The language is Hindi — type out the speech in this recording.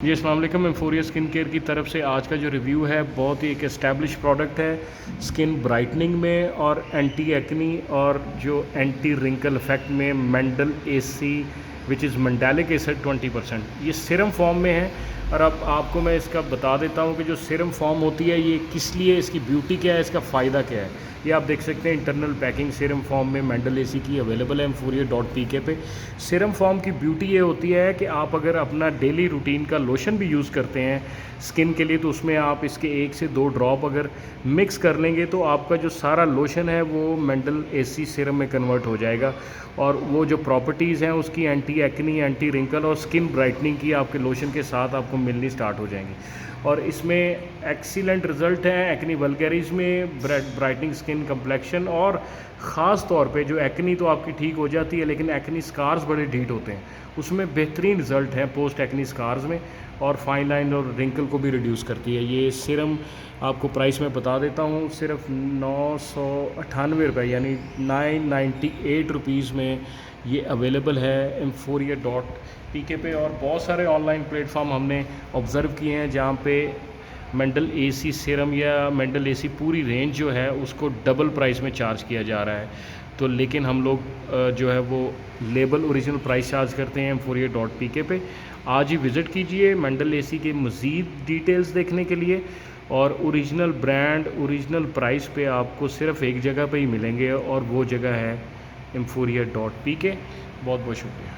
जी अस्सलाम वालेकुम। एम्फोरिया स्किन केयर की तरफ से आज का जो रिव्यू है बहुत ही एक एस्टेब्लिश प्रोडक्ट है स्किन ब्राइटनिंग में और एंटी एक्नी और जो एंटी रिंकल इफेक्ट में मेंडल एसी विच इज़ मेंडालिक एसिड 20%। ये सिरम फॉर्म में है और अब आपको मैं इसका बता देता हूँ कि जो सिरम फॉर्म होती है ये किस लिए, इसकी ब्यूटी क्या है, इसका फ़ायदा क्या है। ये आप देख सकते हैं इंटरनल पैकिंग सिरम फॉर्म में मेंडल एसी की अवेलेबल है एम्फोरिया.pk पे। सिरम फॉर्म की ब्यूटी ये होती है कि आप अगर अपना डेली रूटीन का लोशन भी यूज़ करते हैं स्किन के लिए तो उसमें आप इसके 1 से 2 ड्रॉप अगर मिक्स कर लेंगे तो आपका जो सारा लोशन है वो मेंडल एसी सिरम में कन्वर्ट हो जाएगा और वो जो प्रॉपर्टीज़ हैं उसकी एंटी एक्नी, एंटी रिंकल और स्किन ब्राइटनिंग की आपके लोशन के साथ आपको मिलनी स्टार्ट हो जाएंगी। और इसमें एक्सीलेंट रिज़ल्ट हैं एक्नी वल्गैरिस में, ब्राइटनिंग स्किन कम्प्लेक्शन और ख़ास तौर पे जो एक्नी तो आपकी ठीक हो जाती है लेकिन एक्नी स्कार्स बड़े ढीठ होते हैं, उसमें बेहतरीन रिज़ल्ट हैं पोस्ट एक्नी स्कार्स में, और फाइन लाइन और रिंकल को भी रिड्यूस करती है। ये सिरम आपको प्राइस में बता देता हूँ, सिर्फ 998 रुपये यानी 998 रुपीज़ में ये अवेलेबल है एम्फोरिया.pk पे। और बहुत सारे ऑनलाइन प्लेटफॉर्म हमने ऑब्ज़र्व किए हैं जहाँ पे मेंडल एसी सिरम या मेंडल एसी पूरी रेंज जो है उसको डबल प्राइस में चार्ज किया जा रहा है, तो लेकिन हम लोग जो है वो लेबल ओरिजिनल प्राइस चार्ज करते हैं एम्फोरिया.pk पे। आज ही विज़िट कीजिए मेंडल एसी के मज़ीद डिटेल्स देखने के लिए, और ओरिजिनल ब्रांड ओरिजिनल प्राइस पे आपको सिर्फ एक जगह पे ही मिलेंगे और वो जगह है एम्फोरिया.pk। बहुत बहुत शुक्रिया।